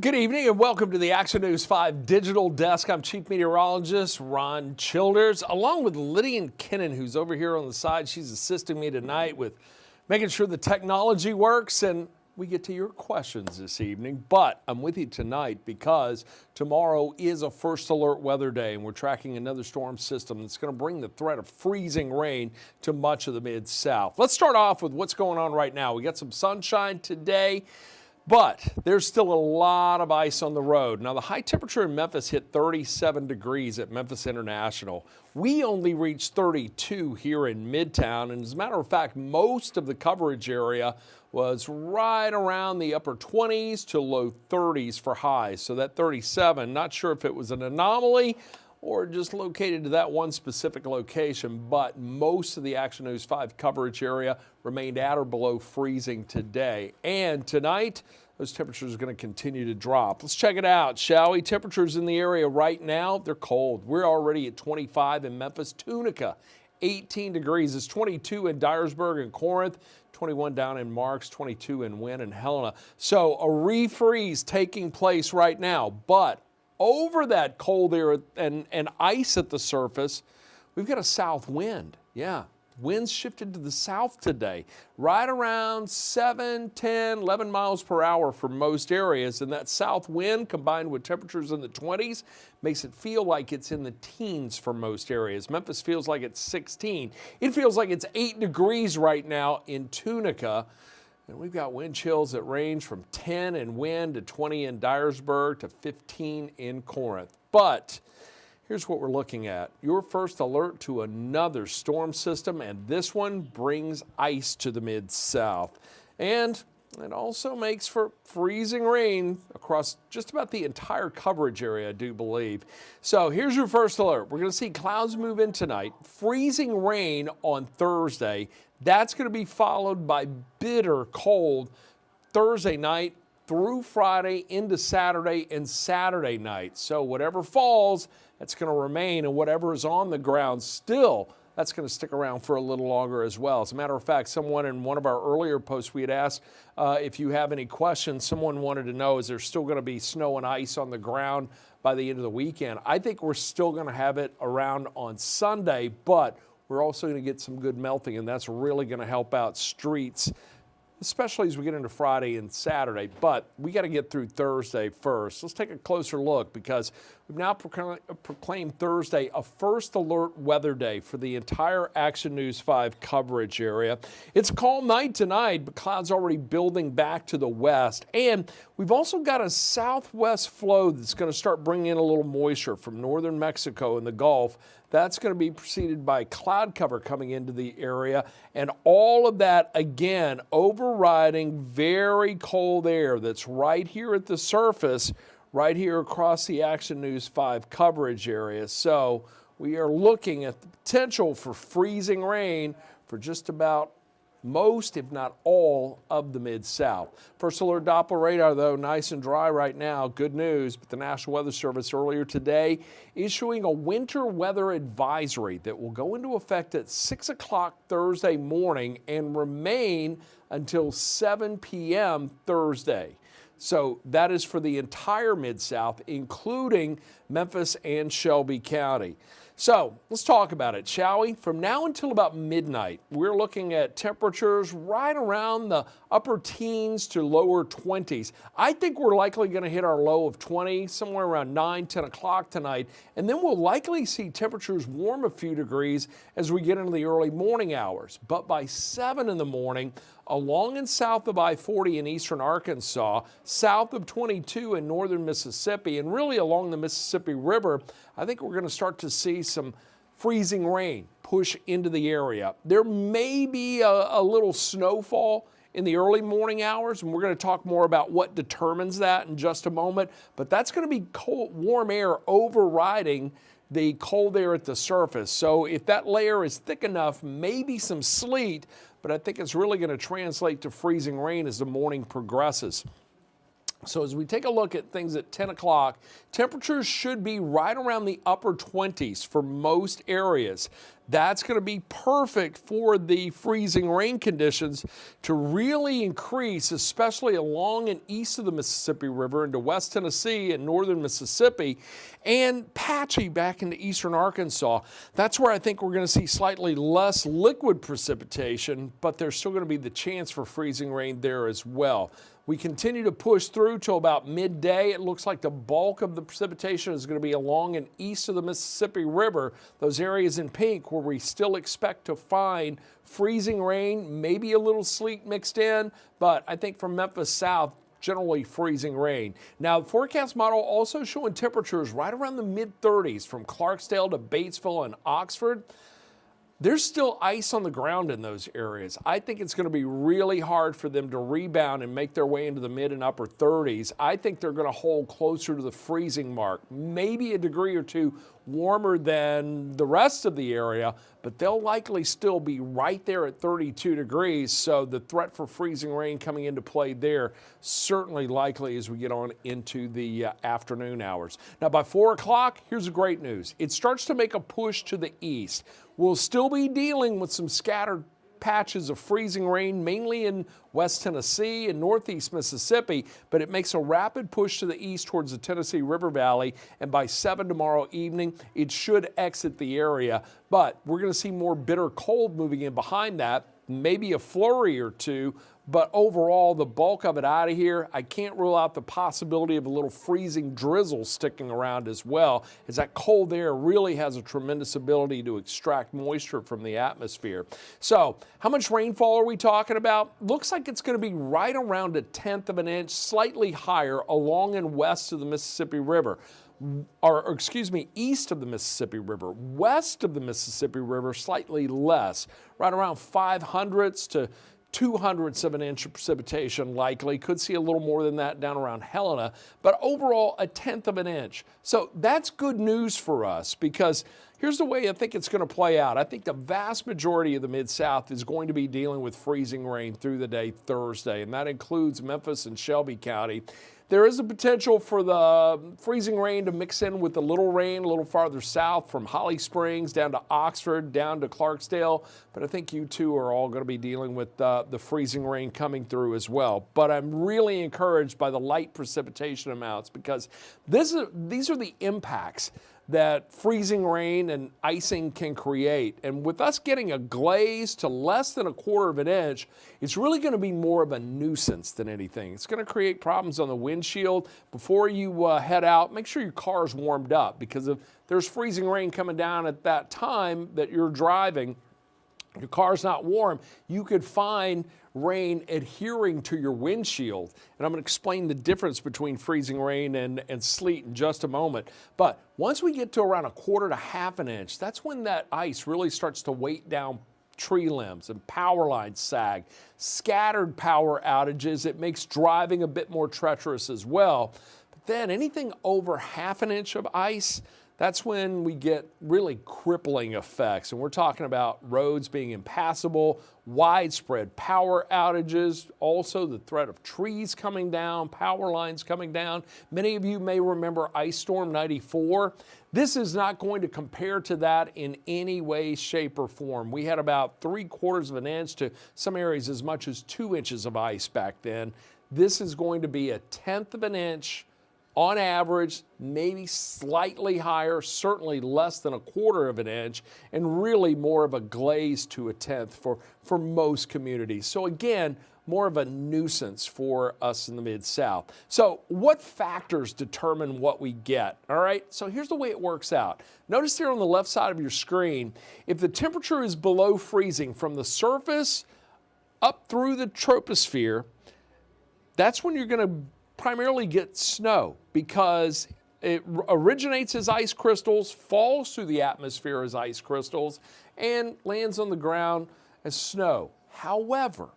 Good evening and welcome to the Action News 5 Digital Desk. I'm Chief Meteorologist Ron Childers, along with Lydian Kinnan, who's over here on the side. She's assisting me tonight with making sure the technology works and we get to your questions this evening. But I'm with you tonight because tomorrow is a first alert weather day and we're tracking another storm system that's going to bring the threat of freezing rain to much of the Mid-South. Let's start off with what's going on right now. We got some sunshine today, but there's still a lot of ice on the road. Now, the high temperature in Memphis hit 37 degrees at Memphis International. We only reached 32 here in Midtown. And as a matter of fact, most of the coverage area was right around the upper 20s to low 30s for highs. So that 37, not sure if it was an anomaly or just located to that one specific location, but most of the Action News 5 coverage area remained at or below freezing today. And tonight, those temperatures are going to continue to drop. Let's check it out, shall we? Temperatures in the area right now, they're cold. We're already at 25 in Memphis. Tunica, 18 degrees. It's 22 in Dyersburg and Corinth, 21 down in Marks, 22 in Wynn and Helena. So a refreeze taking place right now, but over that cold air and ice at the surface, we've got a south wind. Yeah, winds shifted to the south today, right around 7, 10, 11 miles per hour for most areas. And that south wind combined with temperatures in the 20s makes it feel like it's in the teens for most areas. Memphis feels like it's 16. It feels like it's 8 degrees right now in Tunica. And we've got wind chills that range from 10 in Wynn to 20 in Dyersburg to 15 in Corinth. But here's what we're looking at. Your first alert to another storm system, and this one brings ice to the Mid-South. And it also makes for freezing rain across just about the entire coverage area, I do believe. So here's your first alert. We're going to see clouds move in tonight, freezing rain on Thursday. That's going to be followed by bitter cold Thursday night through Friday into Saturday and Saturday night. So whatever falls, that's going to remain, and whatever is on the ground still, that's going to stick around for a little longer as well. As a matter of fact, someone in one of our earlier posts, we had asked if you have any questions. Someone wanted to know, is there still going to be snow and ice on the ground by the end of the weekend? I think we're still going to have it around on Sunday, but we're also going to get some good melting, and that's really going to help out streets, especially as we get into Friday and Saturday. But we got to get through Thursday first. Let's take a closer look because we've now proclaimed Thursday a first alert weather day for the entire Action News 5 coverage area. It's a calm night tonight, but clouds already building back to the west. And we've also got a southwest flow that's going to start bringing in a little moisture from northern Mexico and the Gulf. That's going to be preceded by cloud cover coming into the area, and all of that, again, overriding very cold air that's right here at the surface, right here across the Action News 5 coverage area. So we are looking at the potential for freezing rain for just about most, if not all, of the Mid-South. First alert Doppler radar, though, nice and dry right now. Good news, but the National Weather Service earlier today issuing a winter weather advisory that will go into effect at 6 o'clock Thursday morning and remain until 7 p.m. Thursday. So that is for the entire Mid-South, including Memphis and Shelby County. So let's talk about it, shall we? From now until about midnight, we're looking at temperatures right around the upper teens to lower 20s. I think we're likely going to hit our low of 20 somewhere around 9, 10 o'clock tonight. And then we'll likely see temperatures warm a few degrees as we get into the early morning hours. But by 7 in the morning, along and south of I-40 in eastern Arkansas, south of 22 in northern Mississippi, and really along the Mississippi River, I think we're going to start to see some freezing rain push into the area. There may be a little snowfall in the early morning hours, and we're going to talk more about what determines that in just a moment, but that's going to be cold, warm air overriding the cold air at the surface. So if that layer is thick enough, maybe some sleet, but I think it's really going to translate to freezing rain as the morning progresses. So as we take a look at things at 10 o'clock, temperatures should be right around the upper 20s for most areas. That's going to be perfect for the freezing rain conditions to really increase, especially along and east of the Mississippi River into West Tennessee and northern Mississippi, and patchy back into eastern Arkansas. That's where I think we're going to see slightly less liquid precipitation, but there's still going to be the chance for freezing rain there as well. We continue to push through till about midday. It looks like the bulk of the precipitation is going to be along and east of the Mississippi River, those areas in pink where we still expect to find freezing rain, maybe a little sleet mixed in, but I think from Memphis south, generally freezing rain. Now, the forecast model also showing temperatures right around the mid-30s from Clarksdale to Batesville and Oxford. There's still ice on the ground in those areas. I think it's going to be really hard for them to rebound and make their way into the mid and upper 30s. I think they're going to hold closer to the freezing mark, maybe a degree or two warmer than the rest of the area, but they'll likely still be right there at 32 degrees. So the threat for freezing rain coming into play there certainly likely as we get on into the afternoon hours. Now by 4 o'clock, here's the great news. It starts to make a push to the east. We'll still be dealing with some scattered patches of freezing rain, mainly in West Tennessee and Northeast Mississippi, but it makes a rapid push to the east towards the Tennessee River Valley, and by 7 tomorrow evening, it should exit the area. But we're going to see more bitter cold moving in behind that, maybe a flurry or two, but overall, the bulk of it out of here. I can't rule out the possibility of a little freezing drizzle sticking around as well, as that cold air really has a tremendous ability to extract moisture from the atmosphere. So how much rainfall are we talking about? Looks like it's going to be right around 1/10 of an inch, slightly higher along and west of the Mississippi River. Or excuse me, east of the Mississippi River. West of the Mississippi River, slightly less, right around 0.05 to 0.02 of an inch of precipitation likely. Could see a little more than that down around Helena, but overall 1/10 of an inch. So that's good news for us, because here's the way I think it's going to play out. I think the vast majority of the Mid-South is going to be dealing with freezing rain through the day Thursday, and that includes Memphis and Shelby County. There is a potential for the freezing rain to mix in with the little rain a little farther south from Holly Springs down to Oxford, down to Clarksdale. But I think you two are all going to be dealing with the freezing rain coming through as well. But I'm really encouraged by the light precipitation amounts, because these are the impacts that freezing rain and icing can create. And with us getting a glaze to less than 1/4 of an inch, it's really going to be more of a nuisance than anything. It's going to create problems on the windshield. Before you head out, make sure your car's warmed up, because if there's freezing rain coming down at that time that you're driving, your car's not warm, you could find rain adhering to your windshield. And I'm going to explain the difference between freezing rain and sleet in just a moment. But once we get to around 1/4 to 1/2 an inch, that's when that ice really starts to weight down tree limbs and power lines sag. Scattered power outages, it makes driving a bit more treacherous as well. But then anything over 1/2 an inch of ice, that's when we get really crippling effects. And we're talking about roads being impassable, widespread power outages, also the threat of trees coming down, power lines coming down. Many of you may remember Ice Storm 94. This is not going to compare to that in any way, shape, or form. We had about 3/4 of an inch to some areas as much as 2 inches of ice back then. This is going to be 1/10 of an inch on average, maybe slightly higher, certainly less than 1/4 of an inch, and really more of a glaze to 1/10 for most communities. So again, more of a nuisance for us in the Mid-South. So what factors determine what we get? All right, so here's the way it works out. Notice here on the left side of your screen, if the temperature is below freezing from the surface up through the troposphere, that's when you're going to primarily get snow, because it originates as ice crystals, falls through the atmosphere as ice crystals, and lands on the ground as snow. However,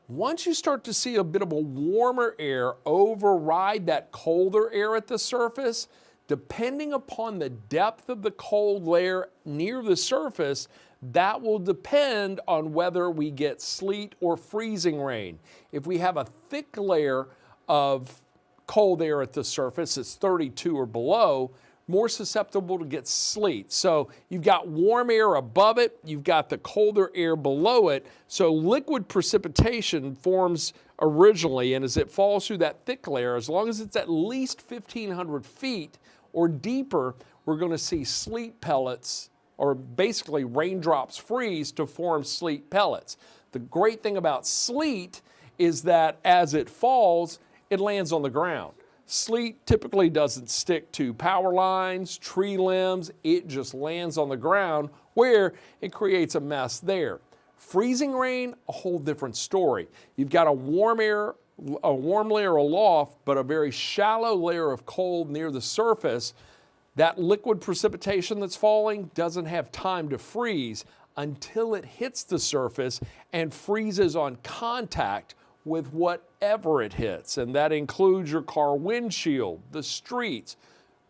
once you start to see a bit of a warmer air override that colder air at the surface, depending upon the depth of the cold layer near the surface, that will depend on whether we get sleet or freezing rain. If we have a thick layer of cold air at the surface, it's 32 or below, more susceptible to get sleet. So you've got warm air above it, you've got the colder air below it, so liquid precipitation forms originally, and as it falls through that thick layer, as long as it's at least 1,500 feet or deeper, we're going to see sleet pellets, or basically raindrops freeze to form sleet pellets. The great thing about sleet is that as it falls, it lands on the ground. Sleet typically doesn't stick to power lines, tree limbs, it just lands on the ground where it creates a mess there. Freezing rain, a whole different story. You've got a warm layer aloft, but a very shallow layer of cold near the surface. That liquid precipitation that's falling doesn't have time to freeze until it hits the surface and freezes on contact with whatever it hits, and that includes your car windshield, the streets,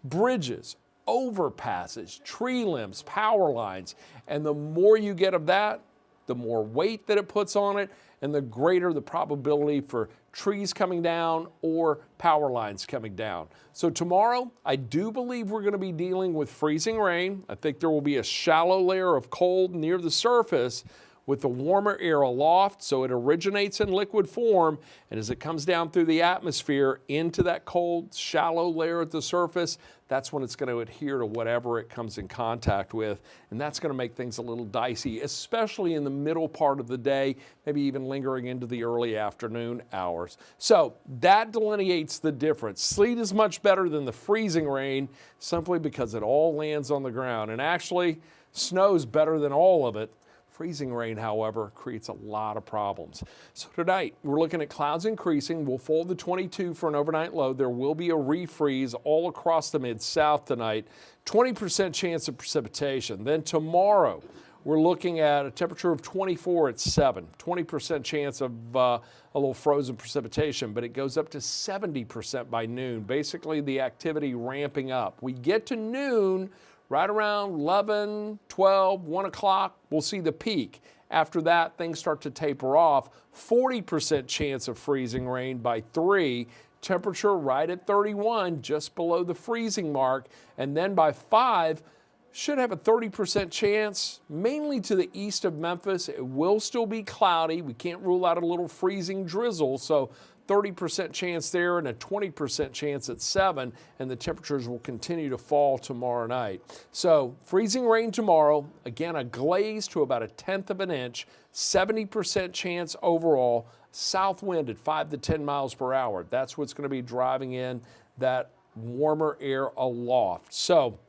bridges, overpasses, tree limbs, power lines, and the more you get of that, the more weight that it puts on it, and the greater the probability for trees coming down or power lines coming down. So tomorrow, I do believe we're going to be dealing with freezing rain. I think there will be a shallow layer of cold near the surface with the warmer air aloft, so it originates in liquid form, and as it comes down through the atmosphere into that cold, shallow layer at the surface, that's when it's going to adhere to whatever it comes in contact with, and that's going to make things a little dicey, especially in the middle part of the day, maybe even lingering into the early afternoon hours. So that delineates the difference. Sleet is much better than the freezing rain simply because it all lands on the ground, and actually, snow's better than all of it. Freezing rain, however, creates a lot of problems. So tonight, we're looking at clouds increasing. We'll fold the 22 for an overnight low. There will be a refreeze all across the Mid-South tonight. 20% chance of precipitation. Then tomorrow, we're looking at a temperature of 24 at 7. 20% chance of a little frozen precipitation, but it goes up to 70% by noon. Basically, the activity ramping up. We get to noon, right around 11, 12, 1 o'clock, we'll see the peak. After that, things start to taper off. 40% chance of freezing rain by 3. Temperature right at 31, just below the freezing mark. And then by 5, should have a 30% chance, mainly to the east of Memphis. It will still be cloudy. We can't rule out a little freezing drizzle, so 30% chance there and a 20% chance at 7, and the temperatures will continue to fall tomorrow night. So freezing rain tomorrow, again a glaze to about 1/10 of an inch, 70% chance overall, south wind at 5 to 10 miles per hour. That's what's going to be driving in that warmer air aloft. So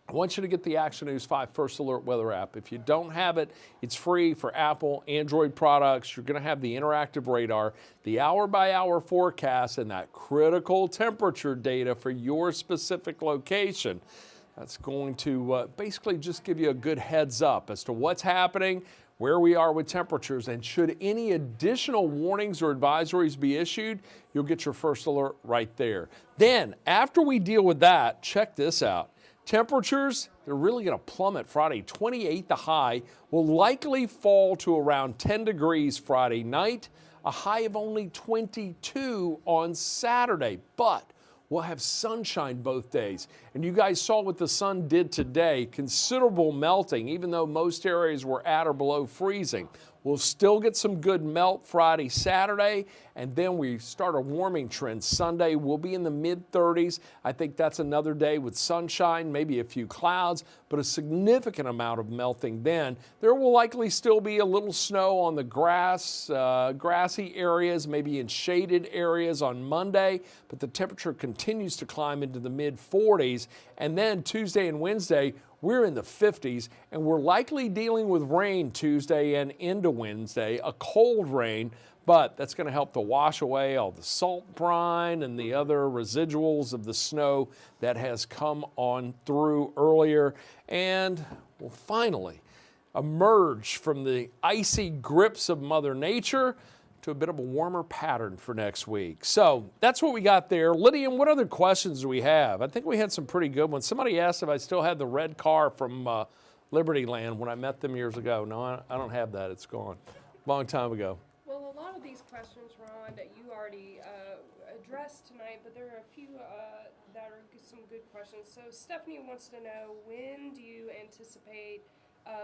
I want you to get the Action News 5 First Alert Weather app. If you don't have it, it's free for Apple, Android products. You're going to have the interactive radar, the hour-by-hour forecast, and that critical temperature data for your specific location. That's going to basically just give you a good heads up as to what's happening, where we are with temperatures, and should any additional warnings or advisories be issued, you'll get your first alert right there. Then, after we deal with that, check this out. Temperatures, they're really going to plummet Friday. 28 the high, will likely fall to around 10 degrees Friday night, a high of only 22 on Saturday. But we'll have sunshine both days. And you guys saw what the sun did today, considerable melting, even though most areas were at or below freezing. We'll still get some good melt Friday, Saturday, and then we start a warming trend. Sunday, we'll be in the mid-30s. I think that's another day with sunshine, maybe a few clouds, but a significant amount of melting then. There will likely still be a little snow on the grassy areas, maybe in shaded areas on Monday, but the temperature continues to climb into the mid-40s. And then Tuesday and Wednesday, we're in the 50s, and we're likely dealing with rain Tuesday and into Wednesday, a cold rain, but that's going to help to wash away all the salt brine and the other residuals of the snow that has come on through earlier. And we'll finally emerge from the icy grips of Mother Nature to a bit of a warmer pattern for next week. So that's what we got there. Lydian, what other questions do we have? I think we had some pretty good ones. Somebody asked if I still had the red car from Liberty Land when I met them years ago. No, I don't have that. It's gone. Long time ago. Well, a lot of these questions, Ron, that you already addressed tonight, but there are a few that are some good questions. So Stephanie wants to know, when do you anticipate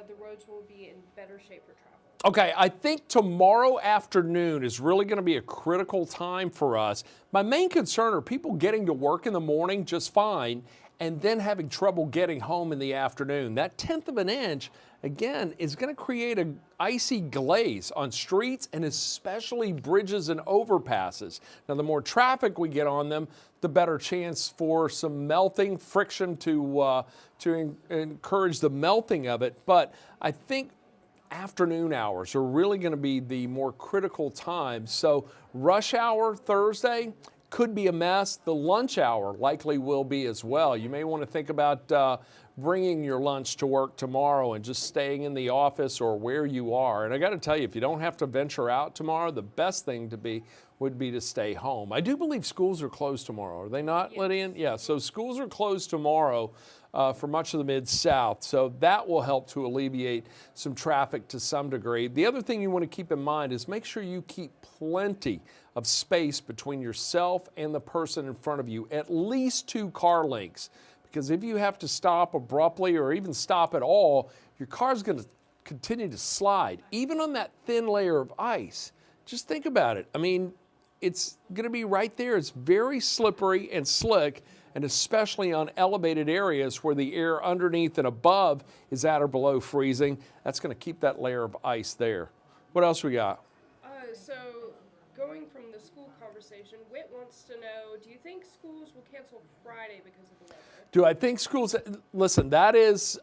the roads will be in better shape for travel? Okay, I think tomorrow afternoon is really going to be a critical time for us. My main concern are people getting to work in the morning just fine and then having trouble getting home in the afternoon. That 1/10 of an inch, again, is going to create an icy glaze on streets and especially bridges and overpasses. Now, the more traffic we get on them, the better chance for some melting, friction to encourage the melting of it. But I think afternoon hours are really going to be the more critical time. So rush hour Thursday could be a mess. The lunch hour likely will be as well. You may want to think about bringing your lunch to work tomorrow and just staying in the office or where you are. And I got to tell you, if you don't have to venture out tomorrow, the best thing would be to stay home. I do believe schools are closed tomorrow. Are they not, yes. Lydian? Yeah, so schools are closed tomorrow for much of the Mid-South. So that will help to alleviate some traffic to some degree. The other thing you want to keep in mind is make sure you keep plenty of space between yourself and the person in front of you, at least 2 car lengths. Because if you have to stop abruptly or even stop at all, your car's going to continue to slide, even on that thin layer of ice. Just think about it. I mean, it's going to be right there. It's very slippery and slick, and especially on elevated areas where the air underneath and above is at or below freezing. That's going to keep that layer of ice there. What else we got? So going from the school conversation, Whit wants to know, do you think schools will cancel Friday because of the weather? Do I think schools, listen, that's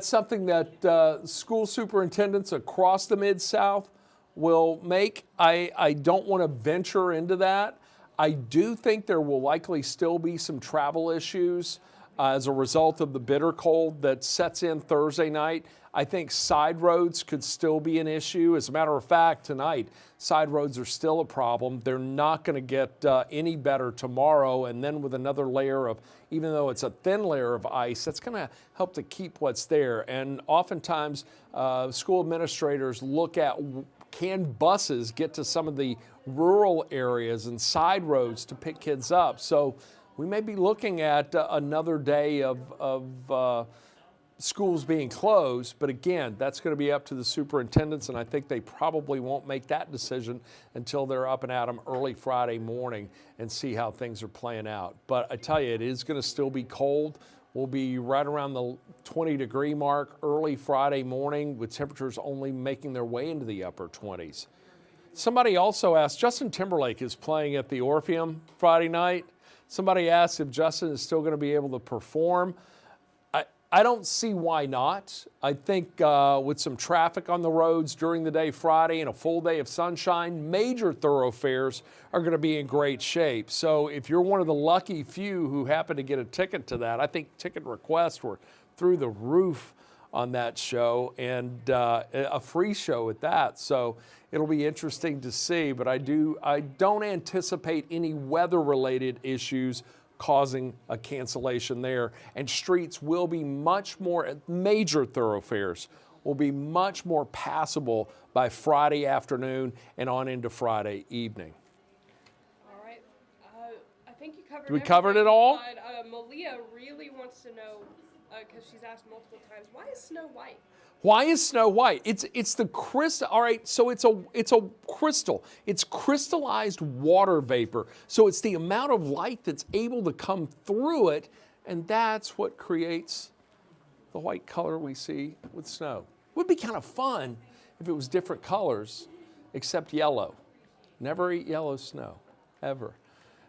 something that school superintendents across the Mid-South will make. I don't want to venture into that. I do think there will likely still be some travel issues as a result of the bitter cold that sets in Thursday night. I think side roads could still be an issue. As a matter of fact, tonight, side roads are still a problem. They're not going to get any better tomorrow. And then with another layer of, even though it's a thin layer of ice, that's going to help to keep what's there. And oftentimes, school administrators look at, can buses get to some of the rural areas and side roads to pick kids up? So we may be looking at another day of schools being closed, but again, that's going to be up to the superintendents, and I think they probably won't make that decision until they're up and at 'em early Friday morning and see how things are playing out. But I tell you, it is going to still be cold. We'll be right around the 20-degree mark early Friday morning, with temperatures only making their way into the upper 20s. Somebody also asked, Justin Timberlake is playing at the Orpheum Friday night. Somebody asked if Justin is still going to be able to perform. I don't see why not. I think with some traffic on the roads during the day Friday and a full day of sunshine, major thoroughfares are going to be in great shape. So if you're one of the lucky few who happen to get a ticket to that, I think ticket requests were through the roof on that show, and a free show at that. So it'll be interesting to see, but I don't anticipate any weather-related issues causing a cancellation there. And streets will be major thoroughfares will be much more passable by Friday afternoon and on into Friday evening. All right. I think you covered We covered it all? But Malia really wants to know, because she's asked multiple times, why is snow white? Why is snow white? It's the crystal. All right, so it's a crystal. It's crystallized water vapor. So it's the amount of light that's able to come through it, and that's what creates the white color we see with snow. It would be kind of fun if it was different colors, except yellow. Never eat yellow snow, ever.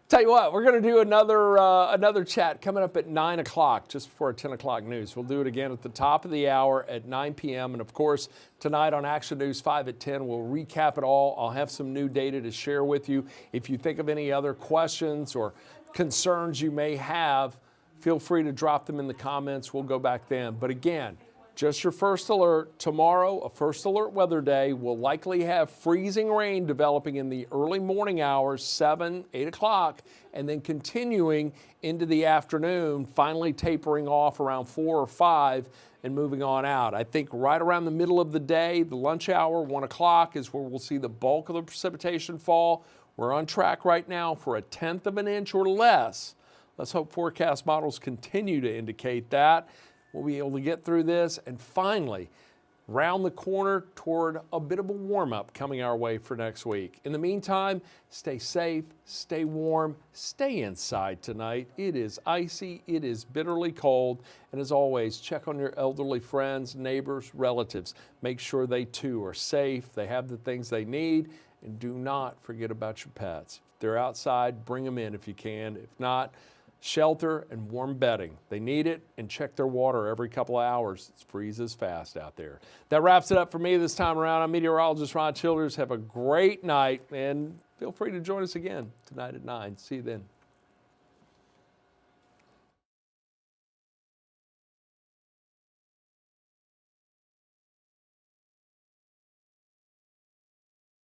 Tell you what, we're going to do another chat coming up at 9 o'clock, just before 10 o'clock news. We'll do it again at the top of the hour at 9 p.m. And, of course, tonight on Action News 5 at 10, we'll recap it all. I'll have some new data to share with you. If you think of any other questions or concerns you may have, feel free to drop them in the comments. We'll go back then. But, again, just your first alert. Tomorrow, a first alert weather day. We'll likely have freezing rain developing in the early morning hours, 7, 8 o'clock, and then continuing into the afternoon, finally tapering off around 4 or 5 and moving on out. I think right around the middle of the day, the lunch hour, 1 o'clock, is where we'll see the bulk of the precipitation fall. We're on track right now for 1/10 of an inch or less. Let's hope forecast models continue to indicate that. We'll be able to get through this and finally round the corner toward a bit of a warm-up coming our way for next week. In the meantime, stay safe, stay warm, stay inside tonight. It is icy, it is bitterly cold, and as always, check on your elderly friends, neighbors, relatives. Make sure they too are safe, they have the things they need, and do not forget about your pets. If they're outside, bring them in if you can. If not, shelter and warm bedding. They need it, and check their water every couple of hours. It freezes fast out there. That wraps it up for me this time around. I'm meteorologist Ron Childers. Have a great night, and feel free to join us again tonight at 9. See you then.